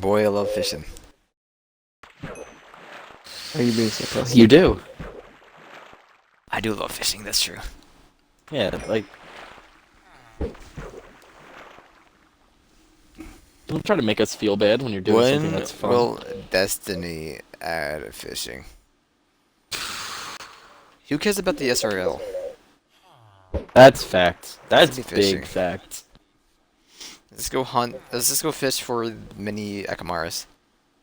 Boy, I love fishing. Are you being sarcastic? You do. I do love fishing, that's true. Yeah, like... Don't try to make us feel bad when you're doing something When that's fun. will Destiny add fishing? Who cares about the SRL? That's facts. That's Should be big fishing. facts. Let's go hunt. Let's just go fish for mini Akamaras.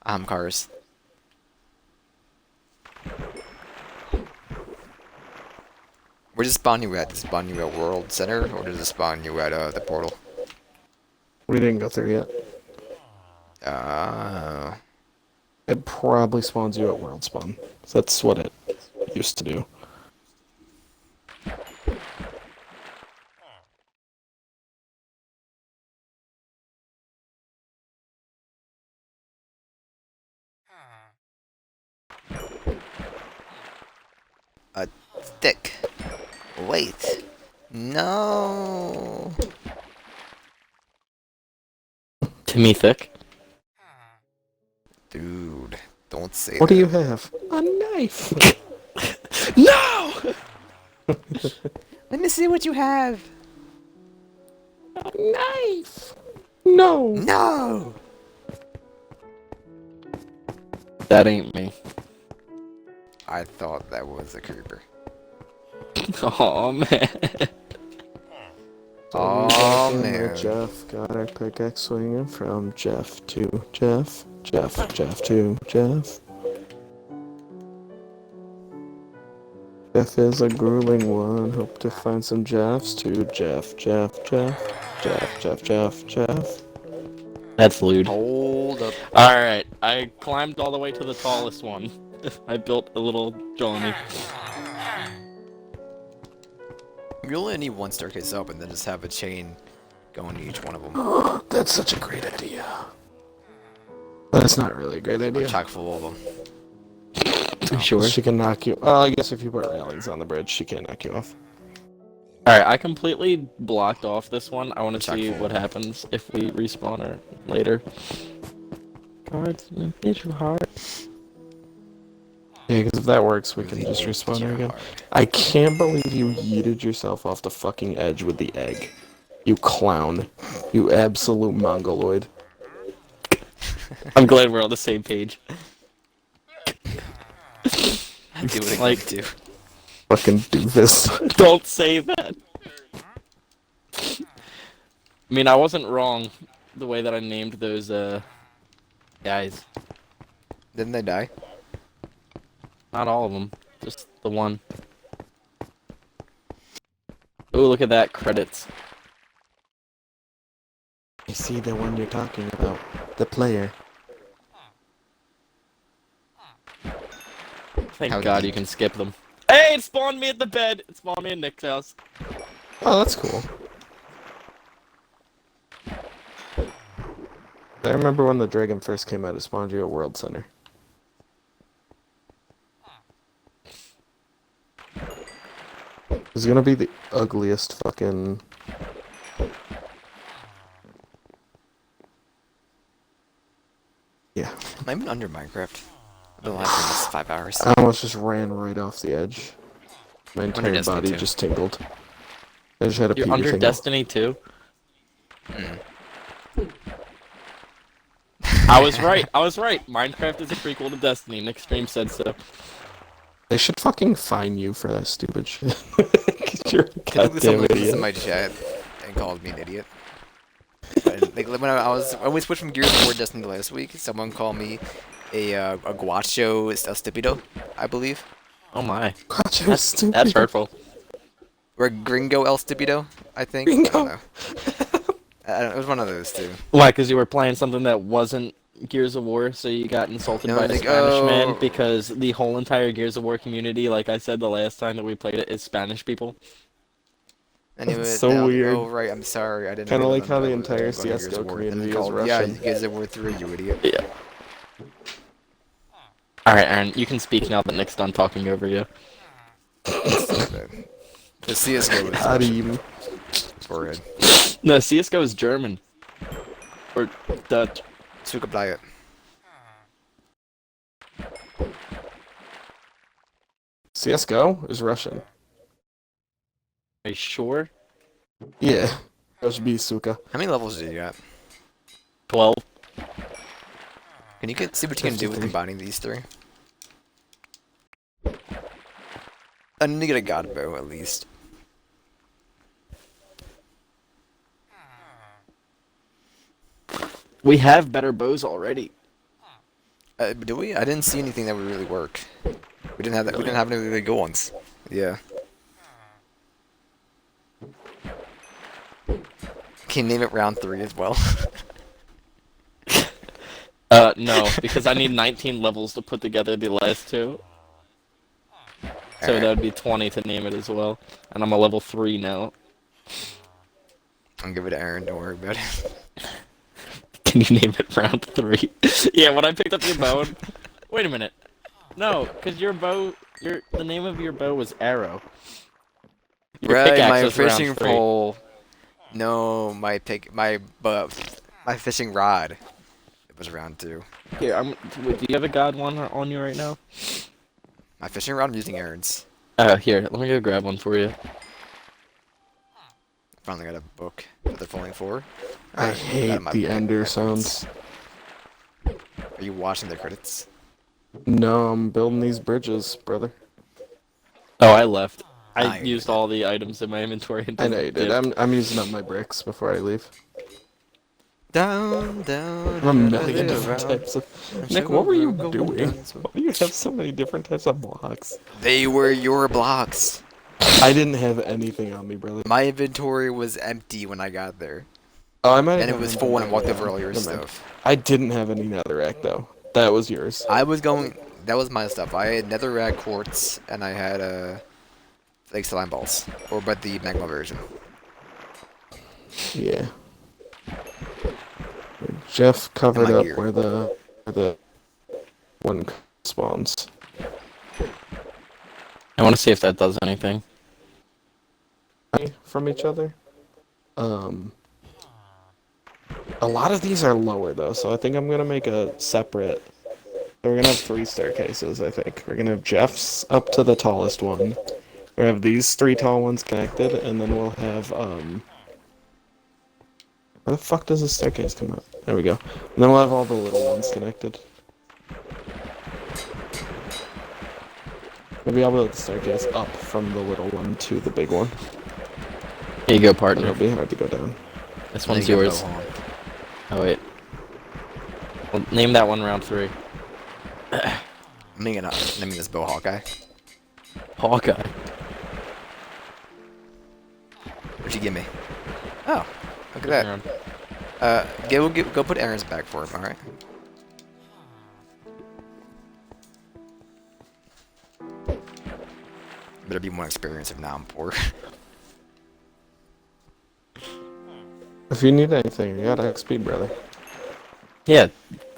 Ahamkaras. Where does it spawn you at? Does it spawn you at World Center, or does it spawn you at the portal? We didn't go through yet. It probably spawns you at World Spawn. That's what it used to do. A stick. Wait. No. Timmy Thick. Dude, don't say What that. do you have? A knife! No! Let me see what you have. A knife! No! No. That ain't me. I thought that was a creeper. Oh man. Oh, Back in man. with Jeff got our pickaxe swinging from Jeff to Jeff. Jeff to Jeff. Jeff is a grueling one. Hope to find some Jeffs too. Jeff. That's lewd. Hold up. Alright, I climbed all the way to the tallest one. I built a little Johnny. You only need one staircase up and then just have a chain going to each one of them. That's such a great idea. That's not really a great idea. Chock full of them. You sure? She can knock you. Well, I guess if you put railings on the bridge, she can't knock you off. Alright, I completely blocked off this one. I want to Chock see full. what happens if we respawn her later. Cards, hit you hard. Yeah, because if that works, we can Really just hit respawn her you again. hard. I can't believe you yeeted yourself off the fucking edge with the egg. You clown. You absolute mongoloid. I'm glad we're on the same page. I do what I Like- can do. Fucking doofus. Don't say that! I mean, I wasn't wrong the way that I named those, guys. Didn't they die? Not all of them, just the one. Oh, look at that, credits. I see the one you're talking about. The player. Thank How God deep? you can skip them. Hey, it spawned me at the bed! It spawned me in Nick's house. Oh, that's cool. I remember when the dragon first came out, it spawned you at World Center. It's gonna be the ugliest fucking... Yeah. Am I even under Minecraft? I've been live for this 5 hours. I almost just ran right off the edge. My Under entire Destiny body 2. just tingled. I just had a You're pee under tingle. Destiny too? Mm. I was right, Minecraft is a prequel to Destiny. Nick Stream said so. They should fucking fine you for that stupid shit. 'Cause you're a Typically goddamn someone was idiot. in my chat and called me an idiot. Like when when we switched from Gears of War to Destiny last week, someone called me a guacho El Stupido, I believe. Oh my. God, you're stupid. That's hurtful. Or Gringo El Stupido, I think. I Gringo. don't know. It was one of those two. Why, because you were playing something that wasn't Gears of War, so you got insulted No, by the like, Spanish oh. man, because the whole entire Gears of War community, like I said the last time that we played it, is Spanish people. Anyway, That's so now- weird. Oh right, I'm sorry. I didn't. Kinda really like how know the that was entire going to Gears CS:GO of War. And community they is called, yeah, Russian. Gears of War 3, you idiot. Yeah. Alright, Aaron, you can speak now that Nick's done talking over you. The CS:GO is Karim. forehead. No, CSGO is German. Or Dutch. Suka diet. CS:GO is Russian. Are you sure? Yeah, that should be Suka. How many levels do you got? 12. Can you see what you can do with 53. combining these three? I need to get a god bow at least. We have better bows already. Do we? I didn't see anything that would really work. We didn't have that. We Really? didn't have any really good ones. Yeah. Can you name it round 3 as well? No, because I need 19 levels to put together the last two. So Alright. that would be 20 to name it as well. And I'm a level 3 now. I'll give it to Aaron. Don't worry about it. Can you name it round 3? Yeah, when I picked up your bow. Wait a minute. No, because your bow, the name of your bow was Arrow. Your Right, pickaxe my was round fishing 3. pole. No, my fishing rod. It was round 2. Here, do you have a god one on you right now? My fishing rod. I'm using Aaron's. Here, let me go grab one for you. Finally got a book that they're falling for. I Alright, hate got my the book. ender My sounds. credits. Are you watching the credits? No, I'm building these bridges, brother. Oh, I left. Ah, I you're used good. all the items in my inventory and I know you did. dipped. I'm using up my bricks before I leave. Down, I have a million different around. types of. Nick, what were you doing? Why do you have so many different types of blocks? They were your blocks. I didn't have anything on me, brother. My inventory was empty when I got there. Oh, I might have And it had was one full when I on walked my over way all your down. Never mind. stuff. I didn't have any netherrack though. That was yours. I was going. That was my stuff. I had netherrack quartz, and I had like slime balls, but the magma version. Yeah. Jeff covered my up gear. where the one spawns. I want to see if that does anything. From each other. A lot of these are lower though, so I think I'm gonna make a separate. We're gonna have 3 staircases. I think we're gonna have Jeff's up to the tallest one. We have these 3 tall ones connected, and then we'll have Where the fuck does the staircase come up? There we go. And then we'll have all the little ones connected. Maybe I'll build the staircase up from the little one to the big one. Here you go, But partner. it'll be hard to go down. This And then one's you get yours. Mohawk. Oh, wait. Well, name that one round 3. I'm naming this bow Hawkeye. Hawkeye. What'd you give me? Oh, look at Round. that. Go put Aaron's back for him. All right. Better be more experience if now I'm poor. If you need anything, you got XP, brother. Yeah,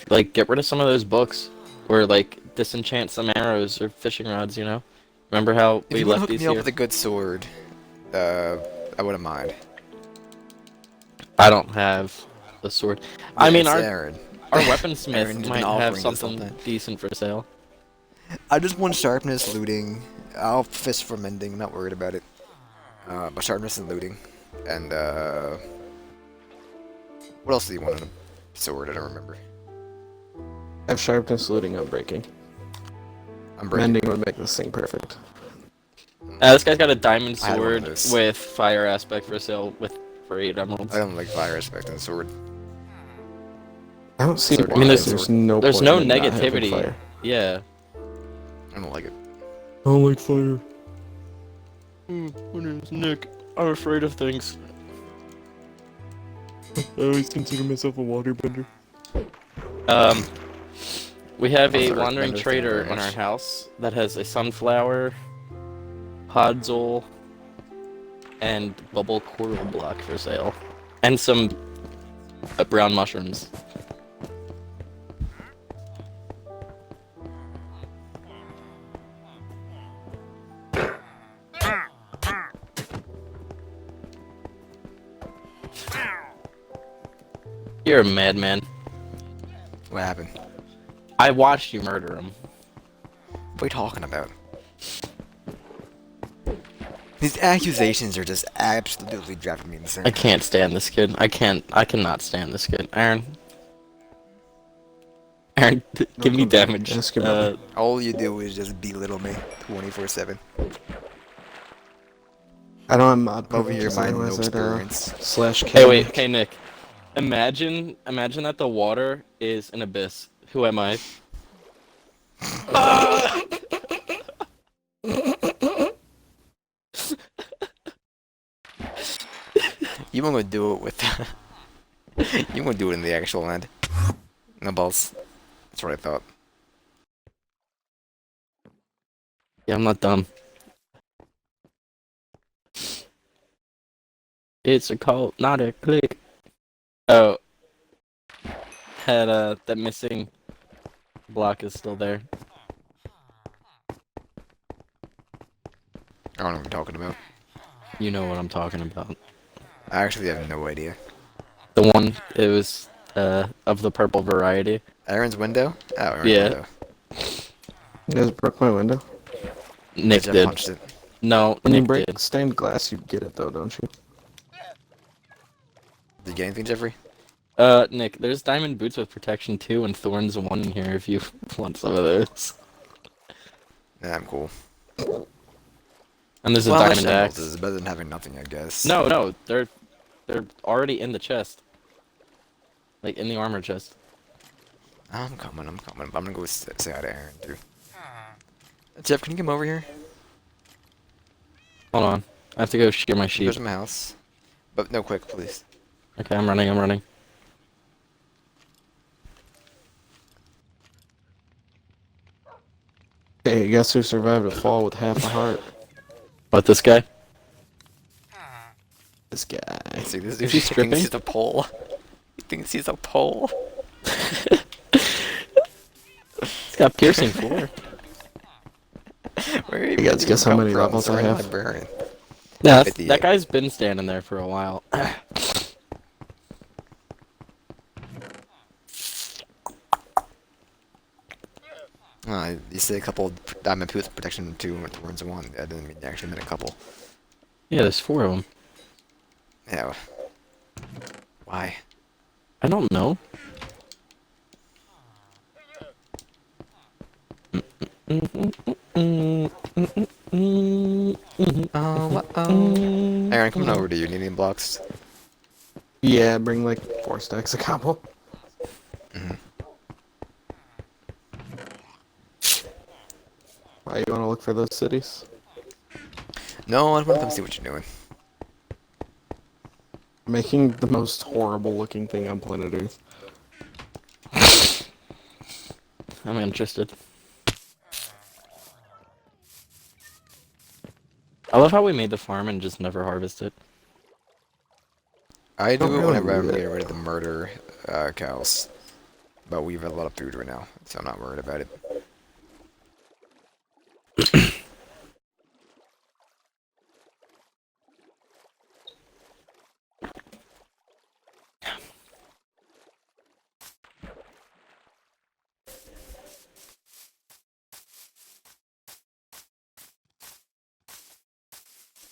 like, get rid of some of those books. Or, like, disenchant some arrows or fishing rods, you know? Remember how If we you want to left hook these me up here? with a good sword, I wouldn't mind. I don't have a sword. I Yeah, mean, it's our Aaron. weaponsmith Aaron has been might have offering you something something. decent for sale. I just want sharpness, looting. I'll fish for mending. I'm not worried about it. But sharpness and looting, and what else do you want in a sword? I don't remember. I have sharpness, looting, unbreaking. I'm breaking. Mending would make this thing perfect. This guy's got a diamond I had one of sword those. with fire aspect for sale for 8 emeralds. I don't like fire aspect in the sword. I don't see Sword. why. I mean, there's no There's point no in not having negativity. fire. Yeah. I don't like it. I don't like fire. My name's Nick. I'm afraid of things. I always consider myself a waterbender. We have What's a the wandering recommended trader thing in our range? house that has a sunflower, podzol, and bubble coral block for sale. And some brown mushrooms. You're a madman. What happened? I watched you murder him. What are you talking about? These accusations are just absolutely driving me insane. I can't stand this kid. I cannot stand this kid. Aaron, give me damage. Ask your brother. All you do is just belittle me 24/7. I don't have mod Over here, privileges, my no otherwise I'd, experience. slash Hey, wait, Nick. hey Nick. Imagine that the water is an abyss. Who am I? You won't gonna do it with. You won't do it in the actual end. No balls. That's what I thought. Yeah, I'm not dumb. It's a cult, not a click. Oh. That missing block is still there. I don't know what you're talking about. You know what I'm talking about. I actually have no idea. The one, it was, of the purple variety. Aaron's window? Oh, Aaron's Yeah. window. You guys broke my window. Nick Jeff did. punched it. No, When you Nick break did. stained glass, you get it though, don't you? Did you get anything, Jeffrey? Nick, there's diamond boots with protection 2 and thorns 1 in here if you want some of those. Nah, I'm cool. And there's a Well, diamond shambles axe. is better than having nothing, I guess. No, they're already in the chest. Like, in the armor chest. I'm coming. I'm gonna go say hi to Aaron, too. Jeff, can you come over here? Hold on. I have to go shear my Go sheep. to my house. But no, quick, please. Okay, I'm running. Hey, guess who survived a fall with half a heart? What, this guy? This guy. See, this Is dude he thinks stripping? he's a pole. He thinks he's a pole. It's got piercing 4. Where You guys guess how many levels I have? Librarian. Yeah, 58. that guy's been standing there for a while. You say a couple diamond boots protection 2 and thorns 1. That didn't mean you actually meant a couple. Yeah, there's 4 of them. Yeah. Why? I don't know. Aaron, coming over to you. Need any blocks? Yeah, bring like 4 stacks of cobble. Why you wanna look for those cities? No, I want to come see what you're doing. Making the most horrible looking thing on planet Earth. I'm interested. I love how we made the farm and just never harvested. I do Don't it really whenever I'm need it. getting ready to murder cows. But we have a lot of food right now, so I'm not worried about it.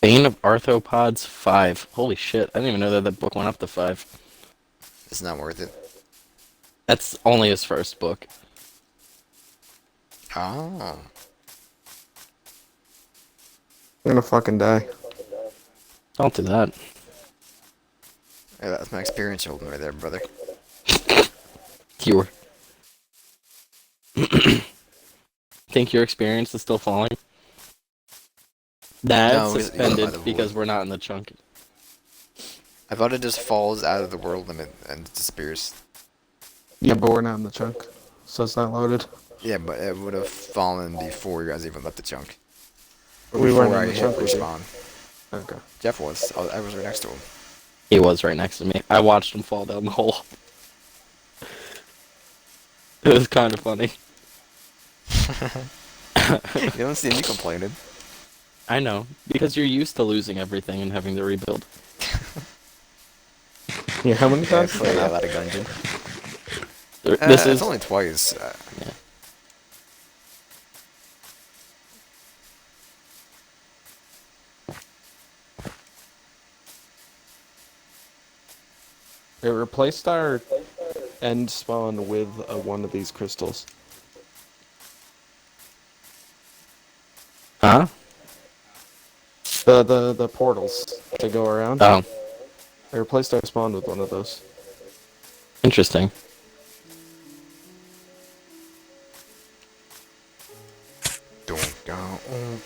Bane of Arthropods 5. Holy shit, I didn't even know that that book went up to 5. It's not worth it. That's only his first book. Oh. I'm gonna fucking die. Don't do that. Yeah, that's my experience holding right there, brother. You were. Think your experience is still falling? Nah, No, it's it's by the suspended because void. we're not in the chunk. I thought it just falls out of the world limit and disappears. Yeah, but we're not in the chunk, so it's not loaded. Yeah, but it would have fallen before you guys even left the chunk. Or We weren't before in I the hit chunk with you. respawn. Okay. Jeff was. I was right next to him. He was right next to me. I watched him fall down the hole. It was kind of funny. You don't see me complaining. I know, because you're used to losing everything and having to rebuild. Yeah, how many I times? play a lot of Gungeon. This It's is only twice. yeah. It replaced our end spawn with one of these crystals. Huh? The portals to go around. Oh, It replaced our spawn with one of those. interesting.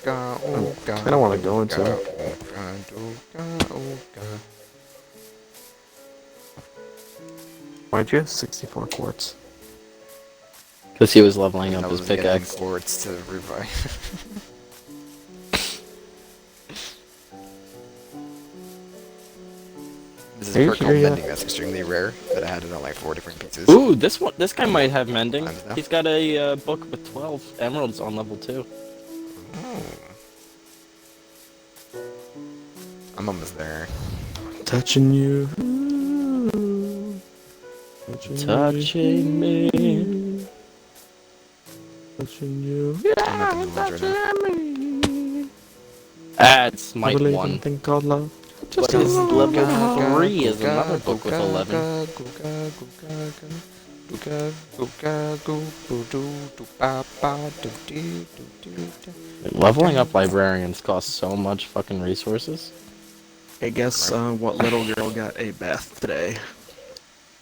I don't want to go into it. Why'd you have 64 quartz? Because he was leveling up I his was getting pickaxe. quartz to revive. This is Are a you perk called sure yet? mending that's extremely rare, but I had it on like 4 different pieces. Ooh, this guy might have mending. I don't know. He's got a book with 12 emeralds on level 2. Oh. I'm almost there. Touching you. Touching me. Touching you. I'm not the village right now. It's I might believe in 1. a thing called love. But Just a his love. level 3 is another book with 11. Leveling up librarians costs so much fucking resources. I guess what little girl got a bath today?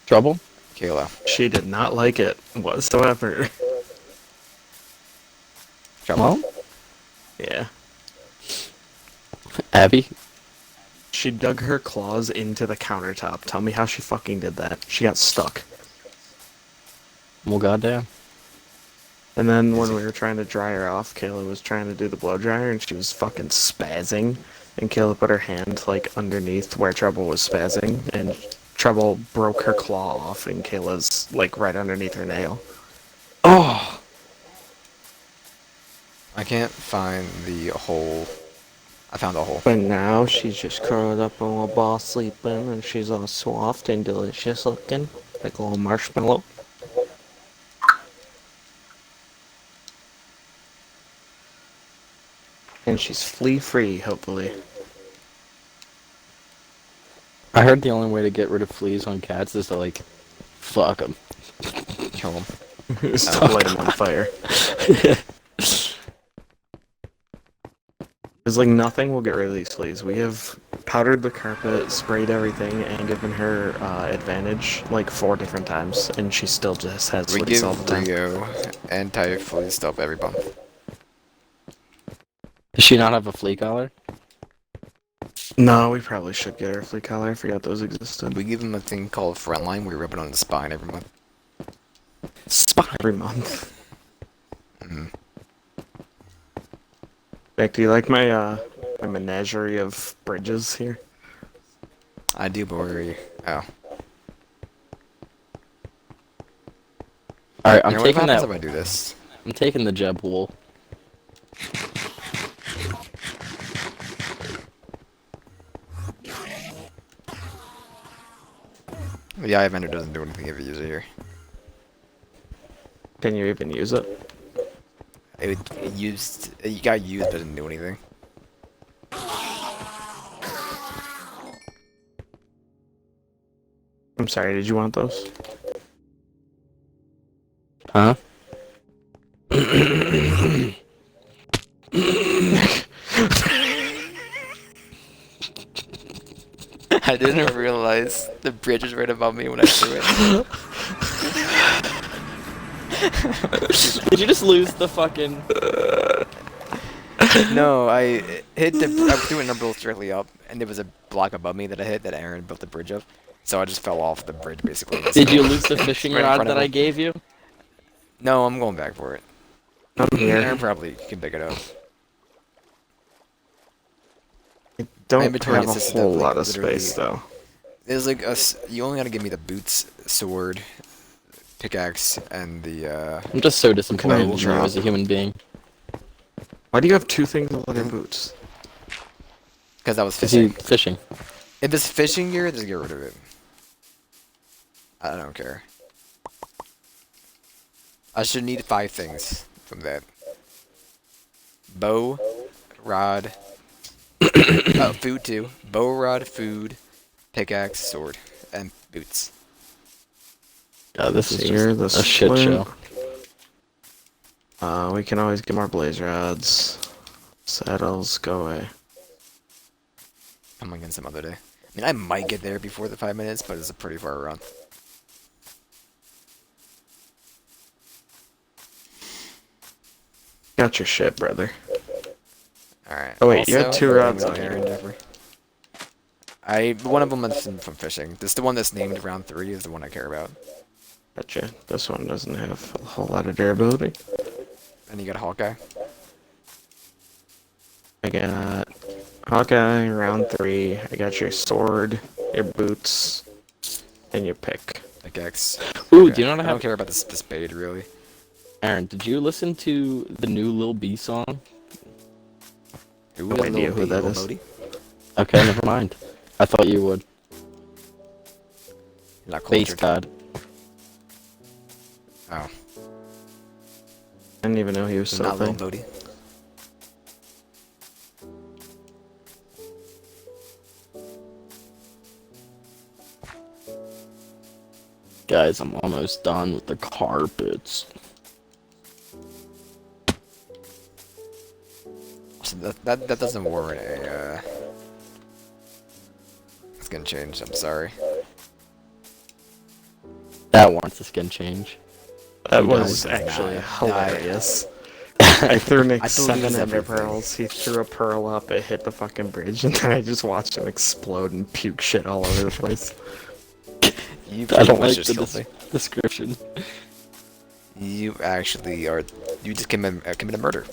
Trouble? Kayla. She did not like it whatsoever. Trouble. Well, Yeah. Abby? She dug her claws into the countertop. Tell me how she fucking did that. She got stuck. Well, goddamn. And then when we were trying to dry her off, Kayla was trying to do the blow dryer and she was fucking spazzing. And Kayla put her hand like underneath where Trouble was spazzing and Trouble broke her claw off and Kayla's like right underneath her nail. Oh! I can't find the hole. I found a hole. But now she's just curled up in a ball sleeping and she's all soft and delicious looking. Like a little marshmallow. And she's flea free, hopefully. I heard the only way to get rid of fleas on cats is to, like, fuck them. Kill him. Stop light them on fire. There's like nothing will get rid of these fleas. We have powdered the carpet, sprayed everything, and given her advantage like 4 different times, and she still just has We fleas all the give time. Rio anti-flea stuff every month. Does she not have a flea collar? No, we probably should get her a flea collar. I forgot those existed. We give him a thing called Frontline. We rub it on his spine every month. Spine. Every month. Mm-hmm. Beck, do you like my my menagerie of bridges here? I do, but where are you? Oh. Alright, I'm You know taking what happens that. if I do this? I'm taking the Jeb wool. The Eye of Ender doesn't do anything if you use it here. Can you even use it? It used. You got used, but it didn't do anything. I'm sorry, did you want those? Huh? I didn't realize the bridge was right above me when I threw it. Did you just lose the fucking... No, I hit the. I threw a number directly up, and there was a block above me that I hit that Aaron built the bridge of. So I just fell off the bridge basically. Did you lose the fishing Right in rod front of that I him. gave you? No, I'm going back for it. I'm Aaron here. probably can pick it up. I don't inventory have a consists whole of, like, lot of literally- space though. There's like you only gotta give me the boots, sword, pickaxe, and the I'm just so disappointed in you drop? as a human being. Why do you have 2 things of leather boots? because I was Is he fishing. fishing? If it's fishing gear, just get rid of it. I don't care. I should need 5 things from that. Bow, rod, oh, food too. Bow, rod, food, pickaxe, sword, and boots. God, this is Here, just the a shit splint. show. We can always get more blaze rods. Saddles, go away. I'm again some other day. I mean, I might get there before the 5 minutes, but it's a pretty far run. Got your shit, brother. Alright. Oh, wait, you had also, 2 rods with on Air you. Endeavor. One of them is from fishing. This the one that's named round 3 is the one I care about. Gotcha. This one doesn't have a whole lot of durability. And you got Hawkeye. I got Hawkeye, round 3. I got your sword, your boots, and your pick. Pickaxe. Ooh, Okay. do you know what I I don't have? care about this spade really. Aaron, did you listen to the new Lil B song? Who No is idea Lil who B, that Lil is. Bodie? Okay, never mind. I thought you would. Not Base cultured. God. Oh, I didn't even know he was so still a not Lil thing. Bodie. Guys, I'm almost done with the carpets. So that doesn't warrant a. It's gonna change. I'm sorry. That warrants a skin change. That He was does actually not. hilarious. I threw Nick I believe 7 ender everything. pearls. He threw a pearl up, it hit the fucking bridge, and then I just watched him explode and puke shit all over the place. You I pretty don't much like just the killed me. description. You actually are. You just committed murder.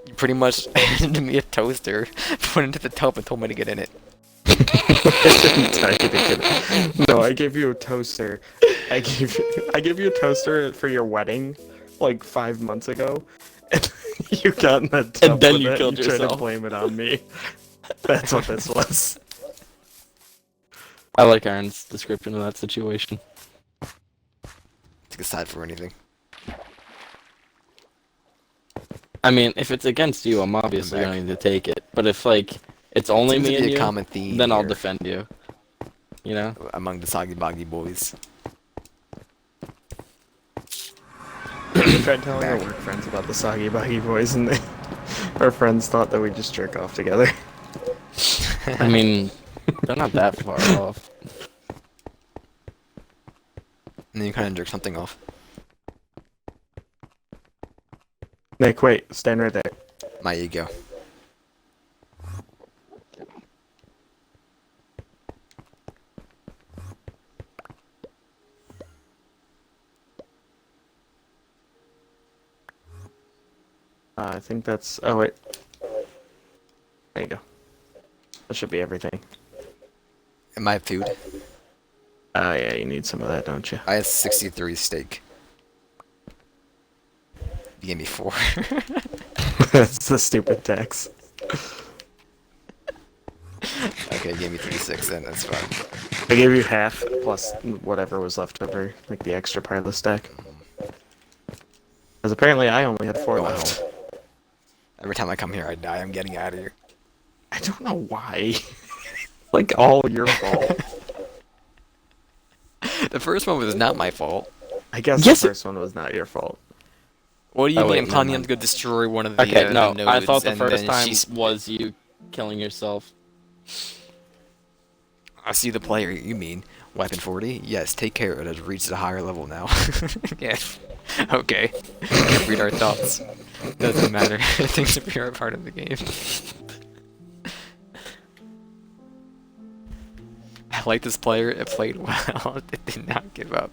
You pretty much handed me a toaster, put it into the tub, and told me to get in it. I didn't tell you to get it. No, I gave you a toaster. I gave you a toaster for your wedding, like 5 months ago, and you got in the tub And then with you it killed and tried to yourself. blame it on me. That's what this was. I like Aaron's description of that situation. Take a side for anything. I mean, if it's against you, I'm obviously back. going to take it. But if, like, it's only Seems to me be and a you, common theme then I'll here defend you. You know? among the Soggy Boggy boys. We tried telling our Back. work friends about the Soggy Boggy Boys, and our friends thought that we just jerk off together. I mean, they're not that far off. And then you kind of jerk something off. Nick, wait, stand right there. My ego. I think that's. Oh wait. There you go. That should be everything. And my food. Oh yeah, you need some of that, don't you? I had 63 steak. You gave me 4. That's the stupid tax. Okay, you gave me 36 then, that's fine. I gave you half plus whatever was left over, like the extra part of the stack. Because apparently I only had 4 Go left. home. Every time I come here, I die. I'm getting out of here. I don't know why. Like all your fault. The first one was not my fault. I guess Yes, the first one was not your fault. What do you Oh, mean? wait, I'm never telling you mind. to go destroy one of the, Okay, no, the I nodes, thought the and first then time she's... was you killing yourself. I see the player, you mean. Weapon 40? Yes, take care. It has reached a higher level now. Yes. Okay. Read our thoughts. Doesn't matter. Things are pure part of the game. I like this player. It played well. It did not give up.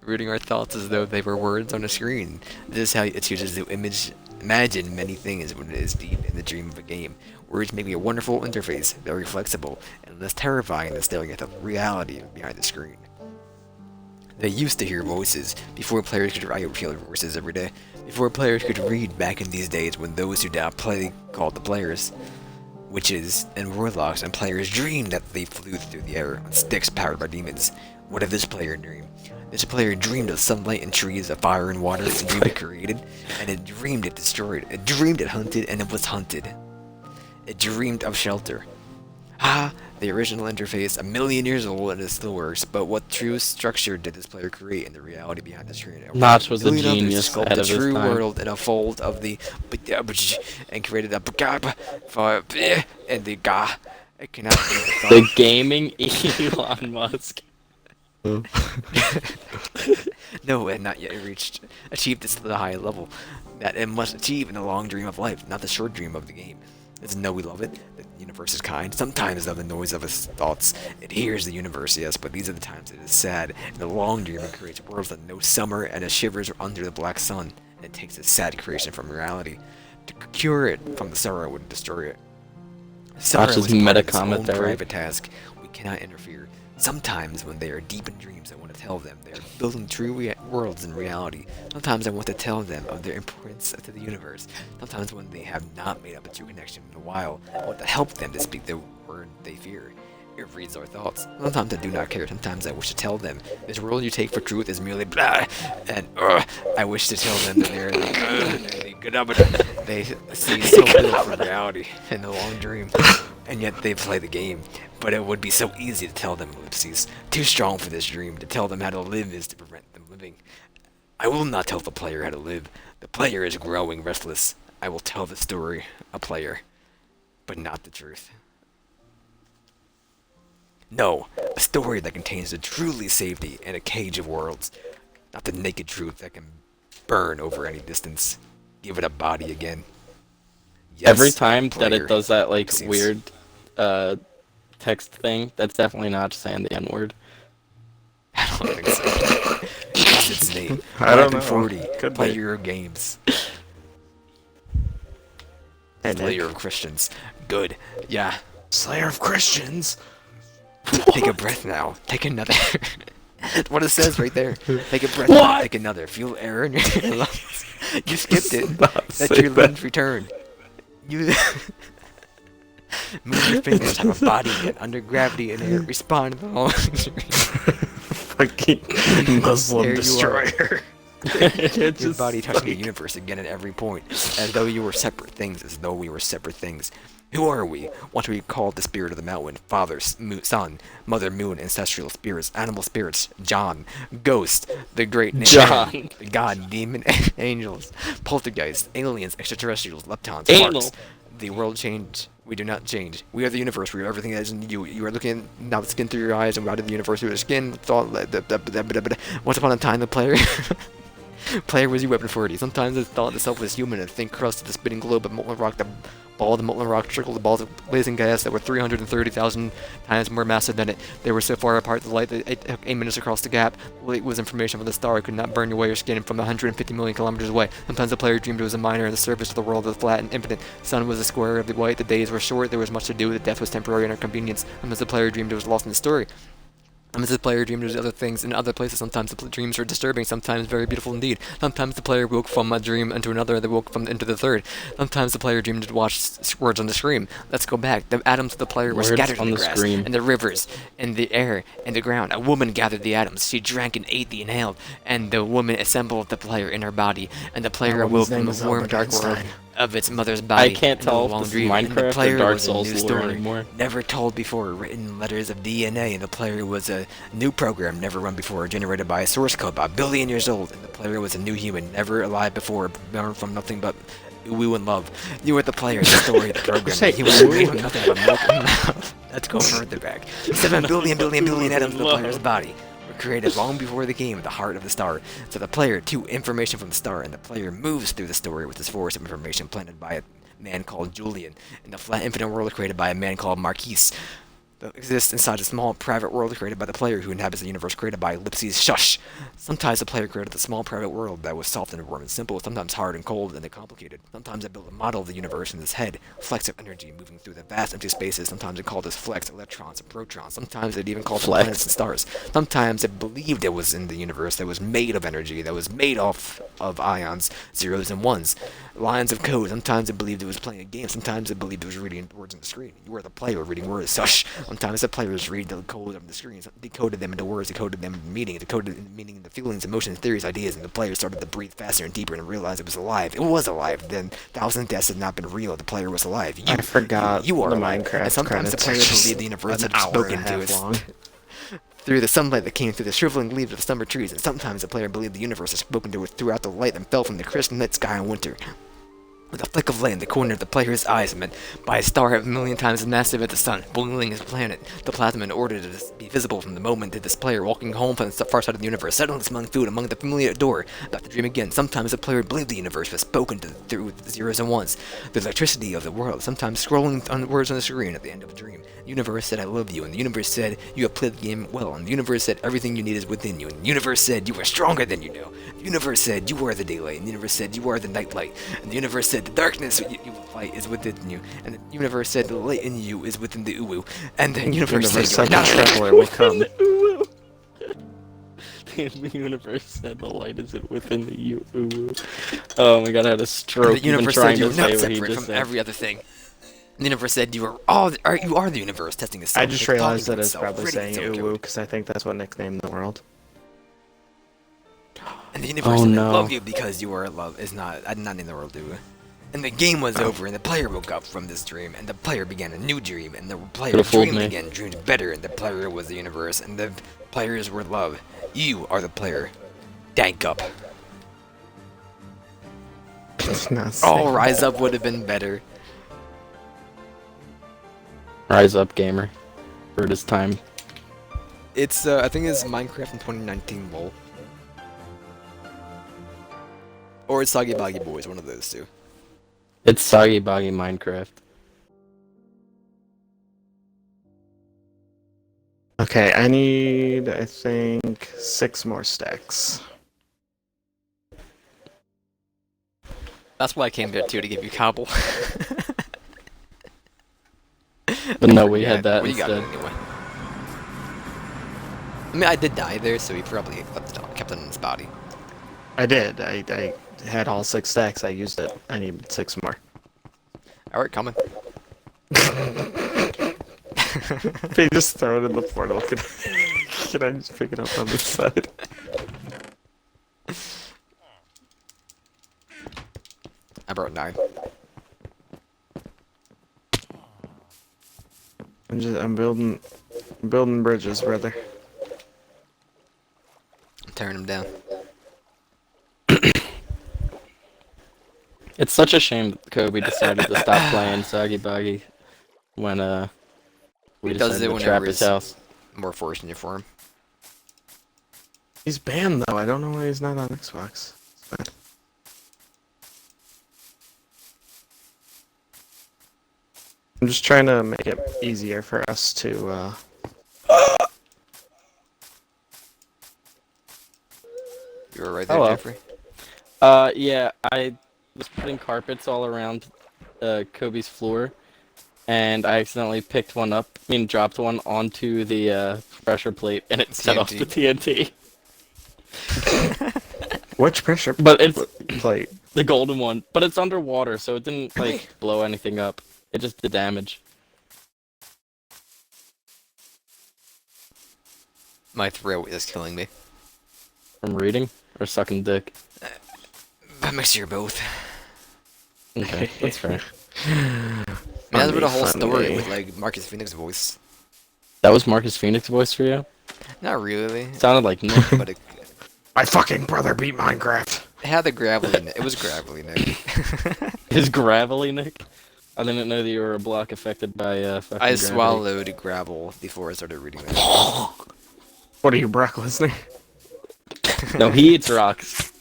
Reading our thoughts as though they were words on a screen. This is how it chooses to imagine many things when it is deep in the dream of a game. Words may be a wonderful interface, very flexible, and less terrifying than staring at the reality behind the screen. They used to hear voices before players could write hear voices every day. Before players could read back in these days when those who now play called the players. witches, and warlocks, and players dreamed that they flew through the air on sticks powered by demons. What did this player dream? This player dreamed of sunlight and trees, of fire and water, and dreamed it created, and it dreamed it destroyed. It dreamed it hunted, and it was hunted. It dreamed of shelter. The original interface, a million years old, and it still works, but what true structure did this player create in the reality behind the screen? Notch was a Million others genius sculpted ahead of his true time. world in a fold of the and created a for and the ga. It cannot be The gaming Elon Musk. No, and not yet achieved this to the high level that it must achieve in the long dream of life, not the short dream of the game. It's no, we love it. The universe is kind. Sometimes, though, the noise of its thoughts, it hears the universe, yes, but these are the times it is sad. In the long dream, it creates worlds that know summer, and it shivers under the black sun, and it takes its sad creation from reality. To cure it from the sorrow would destroy it. Sorrow Notch's is part meta of its own commentary. private task. We cannot interfere. Sometimes, when they are deep in dreams, I want to tell them they are building true worlds in reality. Sometimes I want to tell them of their importance to the universe. Sometimes when they have not made up a true connection in a while, I want to help them to speak the word they fear. It reads our thoughts. Sometimes I do not care. Sometimes I wish to tell them this world you take for truth is merely blah, and I wish to tell them that they are the good, but they see so little from reality in the long dream, and yet they play the game. But it would be so easy to tell them ellipses. Too strong for this dream. To tell them how to live is to prevent them living. I will not tell the player how to live. The player is growing restless. I will tell the story, a player, but not the truth. No, a story that contains the truly safety in a cage of worlds, not the naked truth that can burn over any distance. Give it a body again. Yes, Every time that player. it does that like Seems- weird text thing, that's definitely not saying the N-word. I don't think so. What's its name? I don't Weapon know. 40. Could Play be. your games. Hey, Slayer Nick. of Christians. Good. Yeah. Slayer of Christians. Take a breath now. Take another. What it says right there. Take a breath now. Take another. Feel air in your lungs. You skipped it. Not Let say your that. lungs return. You move your fingers, have a body, and under gravity and air, respond to the long Fucking Muslim There you are. destroyer. Your body touching the universe again at every point, as though you were separate things, as though we were separate things. Who are we? What do we call the spirit of the mountain? Father, Son, Mother Moon, ancestral spirits, animal spirits, John, Ghost, the great name, John. God, demon, angels, poltergeists, aliens, extraterrestrials, leptons, Anal. quarks. The world changed. We do not change. We are the universe. We are everything that is in you. You are looking now the skin through your eyes and out of the universe through the skin. Thought. Once upon a time, the player. Player was your weapon 40. Sometimes it thought itself was human, a thin crust of the spinning globe of molten rock. The ball of the molten rock trickled the balls of blazing gas that were 330,000 times more massive than it. They were so far apart the light that it took 8 minutes across the gap. Light was information from the star. It could not burn away your skin from 150 million kilometers away. Sometimes the player dreamed it was a miner, and the surface of the world was flat and infinite. The sun was a square of the white. The days were short. There was much to do. The death was temporary and inconvenience. Sometimes the player dreamed it was lost in the story. Sometimes the player dreamed of other things in other places. Sometimes the dreams were disturbing, sometimes very beautiful indeed. Sometimes the player woke from a dream into another, they woke from into the third. Sometimes the player dreamed to watch words on the screen. Let's go back. The atoms of the player were Words scattered on in the the grass, screen. and the rivers, and the air, and the ground. A woman gathered the atoms. She drank and ate the inhaled, and the woman assembled the player in her body, and the player That awoke woman's name from was the warm, Albert dark world Einstein. of its mother's body. I can't and the tell if long this is dream. And the Minecraft or player Dark was a Souls new lore story, anymore. never told before, written in letters of DNA, and the player was a new program never run before, generated by a source code about 1 billion years old, and the player was a new human never alive before, born from nothing but woo and love. You were the player, the story, the program. Say He was woo made and from nothing but milk and love. Let's go further back. 7 billion atoms of the player's body were created long before the game, the heart of the star. So the player, too, information from the star, and the player moves through the story with this force of information planted by a man called Julian, in the flat infinite world created by a man called Marquise. that exists inside a small private world created by the player who inhabits the universe created by ellipses shush. Sometimes the player created a small private world that was soft and warm and simple, sometimes hard and cold and complicated. Sometimes it built a model of the universe in his head, flecks of energy moving through the vast empty spaces. Sometimes it called this flecks electrons and protons. Sometimes it even called them Flex. planets and stars. Sometimes it believed it was in the universe that was made of energy, that was made off of ions, zeros and ones, lines of code. Sometimes it believed it was playing a game. Sometimes it believed it was reading words on the screen. You were the player reading words. Shush. Sometimes the players read the code on the screen, decoded them into words, decoded them into meaning, decoded into meaning into feelings, emotions, theories, ideas, and the players started to breathe faster and deeper and realized it was alive. It was alive. Then thousands of deaths had not been real. The player was alive. I forgot you are the alive. Minecraft And sometimes the credits. players believed the universe An had hour and spoken a to half us long. through the sunlight that came through the shriveling leaves of summer trees, and sometimes the player believed the universe had spoken to it throughout the light that fell from the crisp night sky in winter. With a flick of light in the corner of the player's eyes, meant by a star a million times as massive as the sun, boiling his planet, the plasma in order to be visible from the moment that this player walking home from the far side of the universe, suddenly smelling food among the familiar door, about to dream again. Sometimes the player believed the universe was spoken to through the zeros and ones, the electricity of the world, sometimes scrolling on words on the screen at the end of a dream. The universe said, I love you, and the universe said, you have played the game well, and the universe said, everything you need is within you, and the universe said, you are stronger than you know. The universe said, you are the daylight, and the universe said, you are the nightlight, and the universe said, the darkness you fight is within you, and the universe said, the light in you is within the uwu, and the universe said, you are the not traveler will come. The universe said the light is within the you. Oh my god, I had a stroke the even universe trying said you to were not say what he separate just from said. every other thing. The universe said you are the universe testing itself. I just it's realized talking that to it's itself, probably reading saying its own uwu code. because I think that's what nicknamed the world. And the universe Oh, said, no. I love you because you are love is not I did not in the world do. And the game was over, and the player woke up from this dream, and the player began a new dream, and the player Could've fooled dreamed me. again, dreamed better, and the player was the universe, and the players were love. You are the player. Dank up. It's not Oh, saying Rise that. Up would have been better. Rise up, gamer. For it is time. It's I think it's Minecraft in 2019 lol. Or it's Soggy Boggy Boys, one of those two. It's Soggy Boggy Minecraft. Okay, I need, I think, 6 more stacks. That's why I came here too, to give you cobble. But no, we Yeah, had that well, you got instead. it anyway. I mean, I did die there, so he probably kept it in his body. I did. I had all 6 stacks. I used it. I need 6 more. Alright, coming. If you just throw it in the portal, can I just pick it up on this side? I brought 9. I'm building bridges, brother. I'm tearing him down. It's such a shame that Kobe decided to stop playing Soggy Boggy when we He does decided it to whenever trap his it's- house. More fortunate for him. He's banned though. I don't know why he's not on Xbox. It's fine. I'm just trying to make it easier for us to. You were right there, Hello. Jeffrey. Yeah, I was putting carpets all around Kobe's floor, and I accidentally picked one up, dropped one onto the pressure plate, and it set off the TNT. Which pressure But it's plate? the golden one, but it's underwater, so it didn't like blow anything up. It just did damage. My throat is killing me. From reading or sucking dick. A mixture of both. Okay, that's fair. I mean, that's what the whole Funny. story with like Marcus Phoenix voice. That was Marcus Phoenix voice for you? Not really, Sounded like Nick. but it My fucking brother beat Minecraft. had the gravelly. It was gravelly, Nick. His gravelly Nick? I didn't know that you were a block affected by fucking I gravity. swallowed gravel before I started reading this. What are you, Brock Lesnar? No, he eats rocks.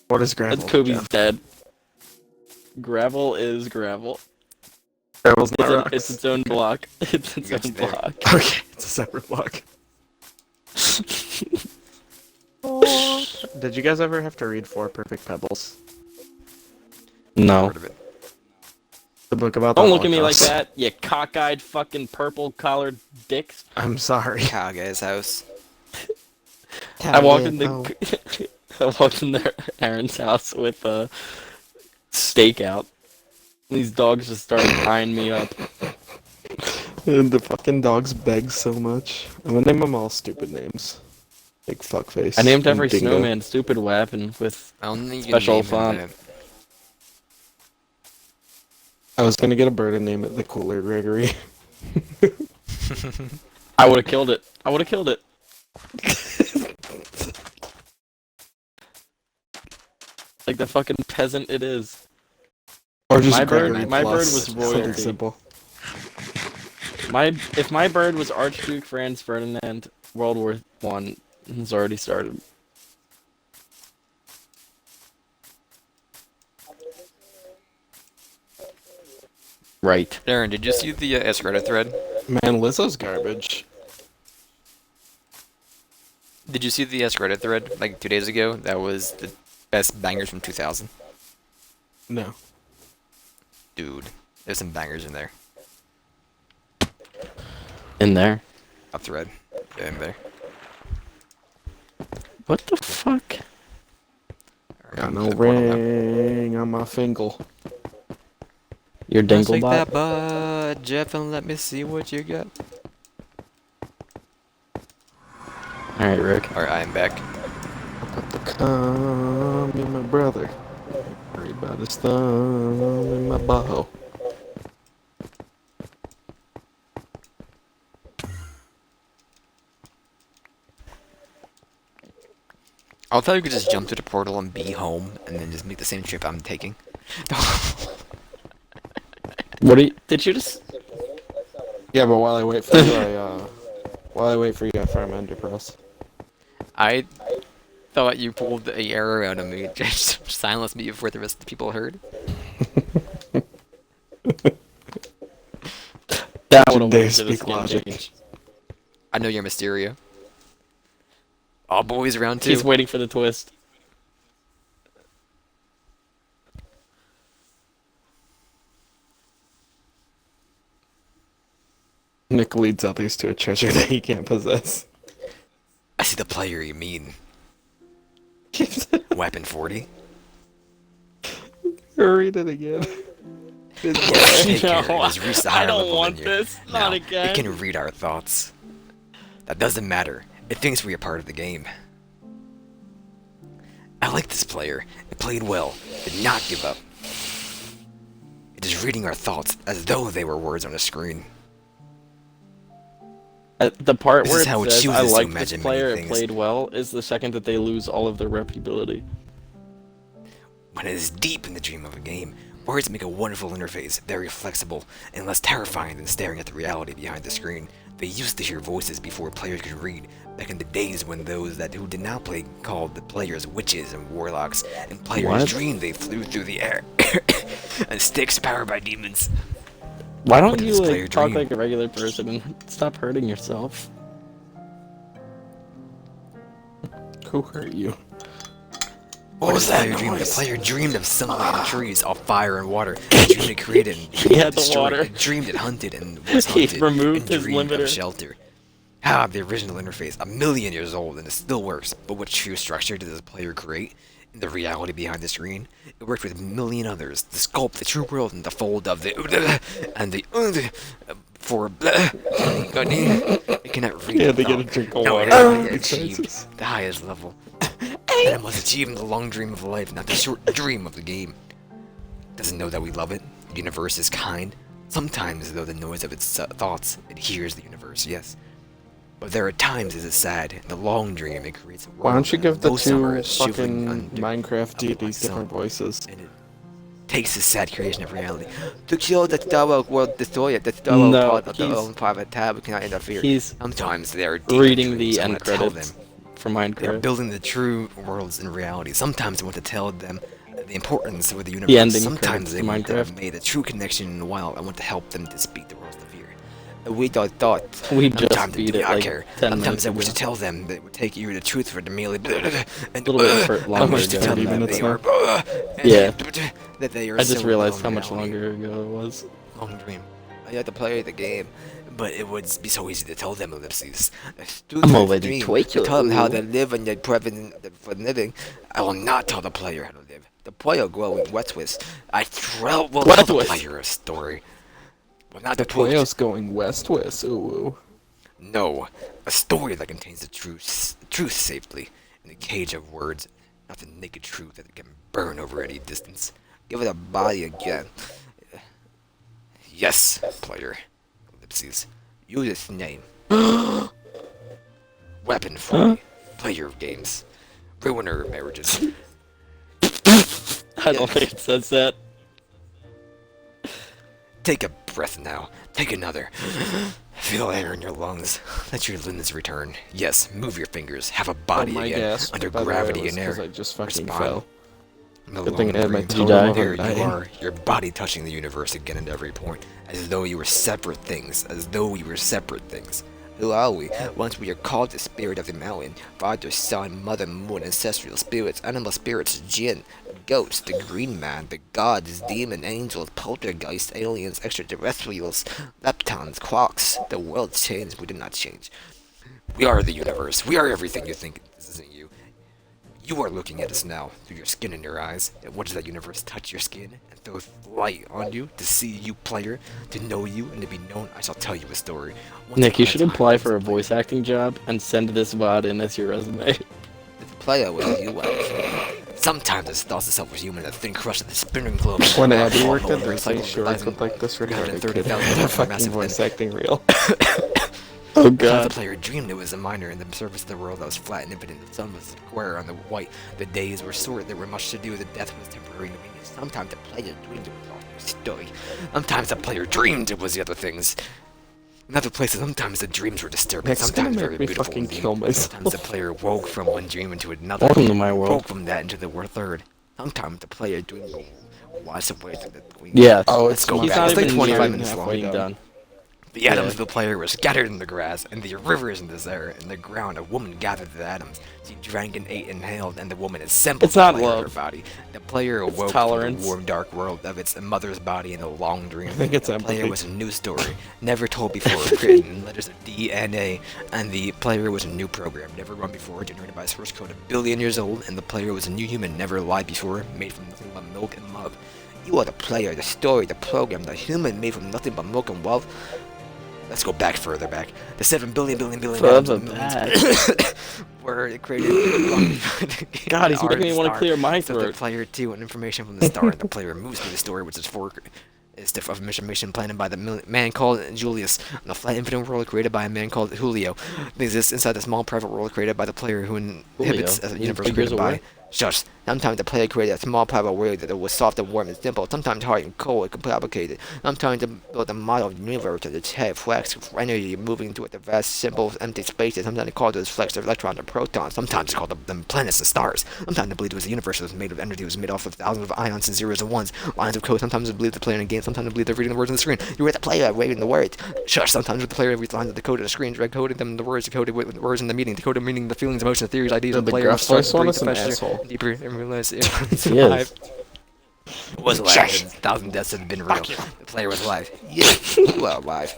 What is gravel? That's Kobe's Jeff? dead. Gravel is gravel. Daryl's my It's rocks. its own block. It's its Got you own there. block. Okay, it's a separate block. Did you guys ever have to read Four Perfect Pebbles? No. Heard of it. The book about the Don't look at me like Holocaust? that, you cockeyed fucking purple-collared dicks. I'm sorry. Kaga's house. I walked in I walked in there, Aaron's house with a stakeout. These dogs just started tying me up. And the fucking dogs beg so much. I'm gonna name them all stupid names. Like fuckface. I named and every dingo. snowman stupid weapon with I don't think you Special can name him font. I was gonna get a bird and name it the Cooler Gregory. I would have killed it. I would have killed it. Like the fucking peasant it is. Or just My bird- Gregory my bird plus, was something royalty. simple. If my bird was Archduke Franz Ferdinand, World War One has already started. Right. Aaron, did you see the Reddit thread? Man, Lizzo's garbage. Did you see the Reddit thread like 2 days ago? That was the best bangers from 2000. No. Dude, there's some bangers in there. In there. A thread. Yeah, in there. What the fuck? Alright, Got I'm no gonna put it up. ring on my fingle. Your Let's take dinglebot? that butt, Jeff, and let me see what you got. Alright, Rick. Alright, I am back. Got the cum in my brother. Worry about his thumb in my butthole. I'll tell you to just jump to the portal and be home, and then just make the same trip I'm taking. What did you just... Yeah, but while I wait for you, I farm Enderpearls. I thought you pulled a arrow out of me, just silence me before the rest of the people heard. That Dare would have speak logic. I know you're Mysterio. All boys round two. He's waiting for the twist. Nick leads others to a treasure that he can't possess. I see the player you mean. Weapon 40. Read it again. Take care. No, It has reached a I higher don't level want than you. this. Now, Not again. It can read our thoughts. That doesn't matter. It thinks we are part of the game. I like this player. It played well. Did not give up. It is reading our thoughts as though they were words on a screen. The part This where is how it it says I chooses to like this imagine player, many it things. played well, is the second that they lose all of their reputability. When it is deep in the dream of a game, words make a wonderful interface, very flexible, and less terrifying than staring at the reality behind the screen. They used to hear voices before players could read, back in the days when those who did not play called the players witches and warlocks, and players What? dreamed they flew through the air on sticks powered by demons. Why What don't did you this player like talk dream? like a regular person and stop hurting yourself? Who hurt you? What was that? The player dreamed of sunlight and trees, all fire and water. He dreamed it created and He had the destroyed. water. He dreamed it hunted and was He hunted. removed and his dreamed limiter. of shelter. Ah, the original interface, 1,000,000 years old, and it still works. But what true structure did this player create? In the reality behind the screen, it worked with a million others to sculpt the true world in the fold of the and the for it cannot read. Yeah, the they get a thought. drink of No, water. it has He achieved choices. the highest level. And it must achieve the long dream of life, not the short dream of the game. Doesn't know that we love it. The universe is kind. Sometimes, though, the noise of its thoughts, it hears the universe, yes. But there are times it is sad. In the long dream, it creates a world. Why don't you give the no summer two is shivering fucking under Minecraft a deities black sun, different voices? and it takes the sad creation of reality to show that our world destroy it. That's our No, part of the he's- own private tab. We cannot interfere. He's Sometimes they are deep reading dreams. the I end want to tell credits them. for They are Minecraft. building the true worlds in reality. Sometimes I want to tell them the importance of the universe. The ending Sometimes credits they to want to have Minecraft. made a true connection in a while. I want to help them to speak the words of fear. We thought. We just Sometimes they beat do it not like care. 10 Sometimes minutes I wish ago. to tell them that it would take you the truth for the merely and A little bit I longer wish to ago tell than them that, that they but- are and Yeah. that they are I just so realized well how much reality. longer ago it was. Long dream. I had to play the game, but it would be so easy to tell them ellipses. I'm already To tell them how to 12. live and their prevalent for living. I will not tell the player how to live. The player will grow with wet twist. Will Wet tell the twist. player a story. Well, not The the truth. player's going west. Ooh. No, a story that contains the truth safely in a cage of words, not the naked truth that can burn over any distance. Give it a body again. Yes, player. Ellipses. Use its name. Weapon for me. Player of games. Ruiner of marriages. I don't think it says that. Take a breath now. Take another. Feel air in your lungs. Let your limbs return. Yes, move your fingers. Have a body my again. gas, Under by the way, gravity was and air. 'cause I just fucking Respond. fell. No Good thing I had my longer totem die? over Here you dying. are, your body touching the universe again at every point, as though you were separate things, as though we were separate things. Who are we? Once we are called the spirit of the mountain, Father, Son, Mother, Moon, ancestral spirits, animal spirits, jinn, ghosts, the green man, the gods, demon, angels, poltergeists, aliens, extraterrestrials, leptons, quarks. The world changed, we did not change. We are the universe. We are everything you think this isn't you. You are looking at us now, through your skin and your eyes. And what does that universe touch your skin and throw light on you to see you, player, to know you and to be known? I shall tell you a story. Once Nick, you upon a should time, apply there for a was player. voice acting job and send this VOD in as your resume. The player was you. Sometimes his thoughts itself was human, a thin crush of the spinning globe. When Abby All worked at over Disney recycled Shorts with like this retarded kid 330,000 had a fucking massive voice thing. acting reel. Oh The god. player dreamed it was a minor in the surface of the world that was flat and infinite. The sun was square on the white. The days were short. There were much to do. The death was temporary. Sometimes the player dreamed it was all a story. Sometimes the player dreamed it was the other things. In other places, sometimes the dreams were disturbing. Nick's gonna Sometimes make very me beautiful. fucking indeed. kill myself. Sometimes the player woke from one dream into another. Welcome to my world. Woke from that into the third. Sometimes the player dreamed was away to the queen. Yeah. Oh, Let's it's go He's back. not It's like even 25 near minutes halfway long. done. The atoms Yeah. of the player were scattered in the grass, and the rivers in the air, in the ground. A woman gathered the atoms. She drank and ate and inhaled, and the woman assembled It's not the player in her love. body. The player awoke from tolerance. the warm, dark world of its mother's body in a long dream. I think it's the player empathy. was a new story, never told before, written in letters of DNA, and the player was a new program, never run before, generated by a source code 1,000,000,000 years old, and the player was a new human, never lied before, made from nothing but milk and love. You are the player, the story, the program, the human made from nothing but milk and love. Let's go back further back. The 7 billion Further millions were created. God, he's making me want to star. clear my So the throat. player too, and information from the star, and the player moves through the story, which is of information planned by the man called Julius, and the flat infinite world created by a man called Julio. It exists inside the small private world created by the player who inhabits Julio? a universe Figures created by. away? Shush. Sometimes the player created a small private world that was soft and warm and simple, sometimes hard and cold and complicated. Sometimes to build a model of the universe that its head flex of energy moving through the vast, simple, empty spaces. Sometimes they call those flecks of electrons or protons. Sometimes they call them planets and stars. Sometimes they believe it was a universe that was made of energy, was made off of thousands of ions and zeros and ones, lines of code. Sometimes they believe the player in a game. Sometimes they believe they're reading the words on the screen. You read the player reading the words. Shush. Sometimes the player reads lines of the code on the screen, direct coded them the words, decoded with the words in the meaning, decoded meaning the feelings, emotions, theories, ideas, Dude, and the the player Gruff starts voice to one breathe is an faster asshole. and deeper and realize it was He alive. is. Was alive. Shush. 1,000 deaths have been real. The player was alive. Yeah, you are alive.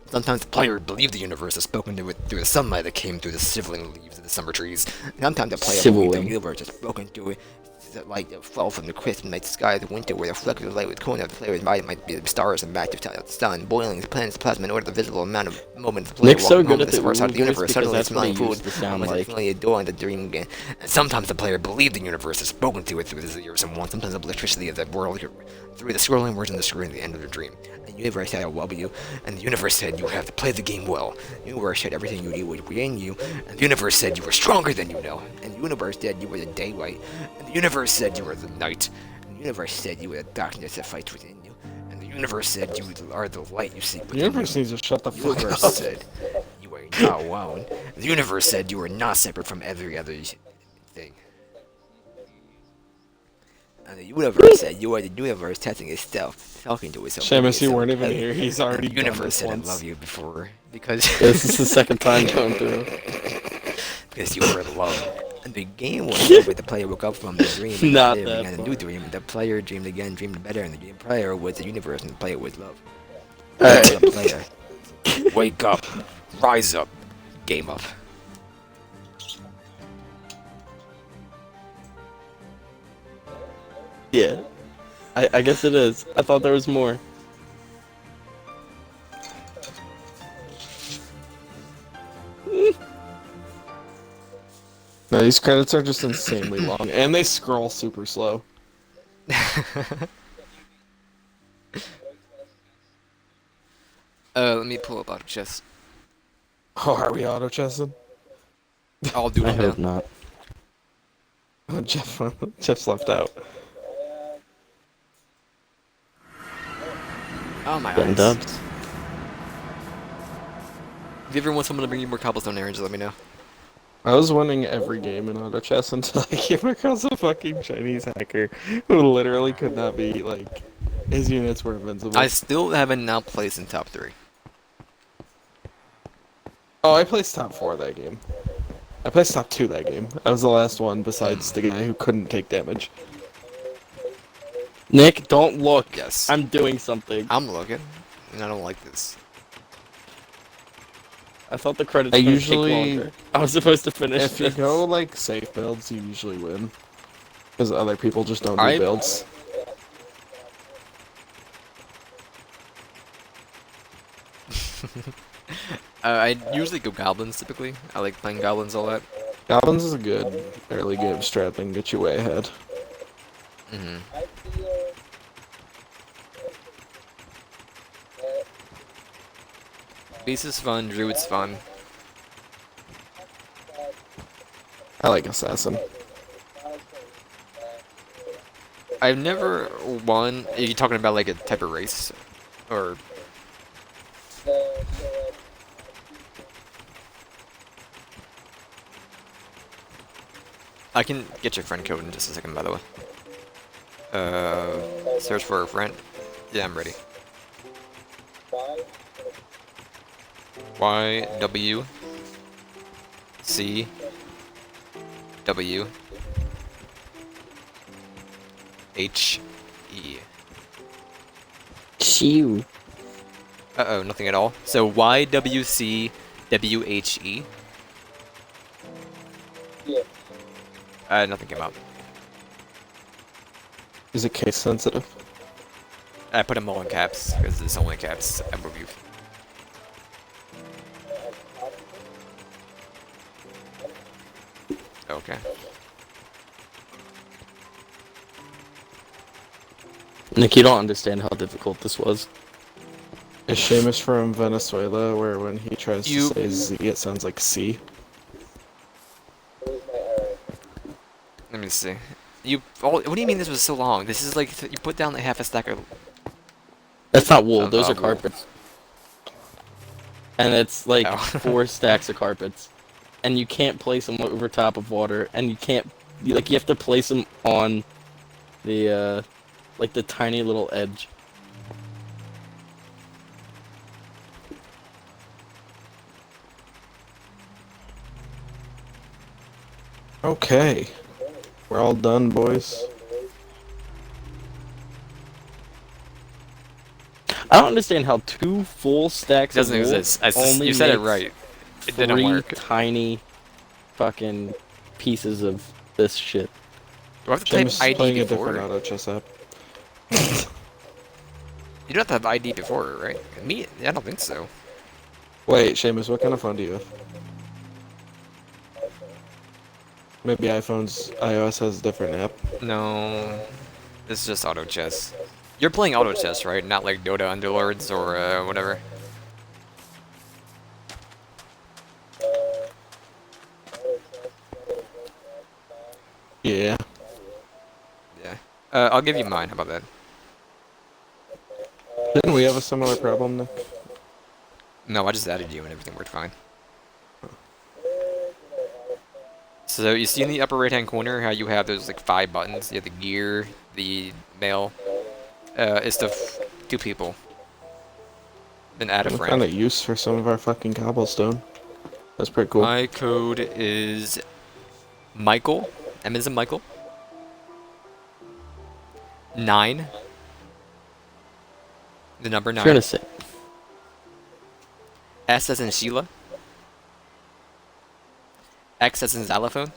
Sometimes the player believed the universe is spoken to it through the sunlight that came through the shriveling leaves of the summer trees. Sometimes the player believed the Shriveling. universe is spoken to it that light that fell from the crisp night sky of the winter, where the reflected light with corner of the player's mind might be the stars and massive the sun, boiling planets, plasma, in order the visible amount of moments the player Nick's so walked good home at to the the far side of the voice universe, because suddenly that's what smelling he food, used to sound was like. finally adoring the dream again. And sometimes the player believed the universe is spoken to it through the ears and wants, sometimes the electricity of the world through the scrolling words on the screen at the end of the dream. And the universe said, I love you, and the universe said, you have to play the game well. The universe said everything you need would be in you, and the universe said you were stronger than you know, and the universe said you were the daylight, and the universe said you were the night, and the universe said you were the darkness that fights within you, and the universe said you are the light you seek The within universe you. needs to shut the The fuck universe up. said you are not alone. The universe said you are not separate from every other thing. And the universe said, "You are the universe testing itself, talking to itself." Seamus, you So, weren't even here. He's and already the done universe this said, "I once. love you" before because This is the second time going through. because you were loved. And the game was over. The player woke up from the dream, and the Not player that began a new part. dream. And the player dreamed again, dreamed better, and the dream player was the universe, and the player was love. Alright. The player, wake up, rise up, game up. Yeah. I guess it is. I thought there was more. No, these credits are just insanely long, and they scroll super slow. Let me pull up out of chest. Oh, are we auto chessing? I'll do I it hope now. not. Jeff's left out. Oh my Getting eyes. dubs. If you ever want someone to bring you more cobblestone errands, let me know. I was winning every game in auto chess until I came across a fucking Chinese hacker who literally could not be like his units were invincible. I still haven't now placed in top 3. Oh, I placed top 4 that game. I placed top 2 that game. I was the last one besides the guy who couldn't take damage. Nick, don't look. Yes. I'm doing something. I'm looking, and I don't like this. I thought the credits I were gonna usually- take longer. I was supposed to finish If you this. go like safe builds, you usually win. Because other people just don't do I- builds. I usually go goblins typically. I like playing goblins a lot. Goblins is a good early game strat that can get you way ahead. Mm-hmm. Beast is fun, Druid's fun. I like Assassin. I've never won. Are you talking about like a type of race? Or. I can get your friend code in just a second, by the way. Search for a friend. Yeah, I'm ready. Y W C W H E. Shoo. Uh-oh, nothing at all. So Y W C W H E. Nothing came up. Is it case sensitive? I put them all in caps because it's only caps I review. Okay. Nick, you don't understand how difficult this was. Is Seamus from Venezuela, where when he tries You- to say Z, it sounds like C? Let me see. What do you mean this was so long? This is like you put down like half a stack of. That's not wool. Oh, Those are wool. carpets. And it's like Oh. 4 stacks of carpets. And you can't place them over top of water. And you can't... You have to place them on the, like the tiny little edge. Okay. We're all done, boys. I don't understand how 2 full stacks It doesn't of wool exist. only You said it makes right. It didn't 3 work. tiny fucking pieces of this shit. Do I have to type Seamus is ID playing a before? different auto chess app. You don't have to have ID before, right? Me? I don't think so. Wait, Seamus, what kind of phone do you have? Maybe iOS has a different app. No. It's just auto chess. You're playing auto chess, right? Not like Dota Underlords or whatever. Yeah. Yeah. I'll give you mine. How about that? Didn't we have a similar problem, Nick? No, I just added you and everything worked fine. So you see in the upper right hand corner how you have those like 5 buttons? You have the gear, the male, is to two people. Then add a What friend. kind of use for some of our fucking cobblestone? That's pretty cool. My code is Michael. M is in Michael. 9. The number 9. You're gonna say S as in Sheila. X as in xylophone.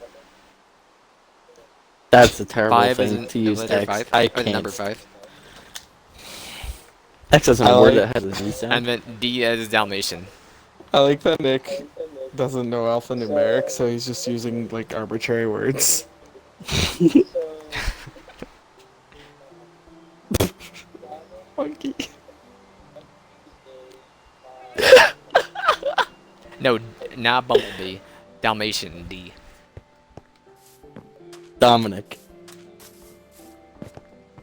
that's a terrible 5 is thing in to the use letter X. 5. I Or the can't. number 5. X isn't I a word like- that has a Z sound. And then D as Dalmatian. I like that Nick doesn't know alphanumeric, so he's just using like arbitrary words. Monkey. No, not Bumblebee. Dalmatian D. Dominic.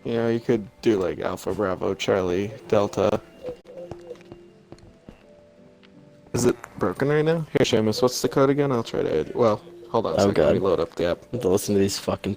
You know, you could do like Alpha, Bravo, Charlie, Delta. Is it broken right now? Here, Seamus, what's the code again? I'll try to. Well, hold on a Oh, second. Let me God. load up the app. I have to listen to these fucking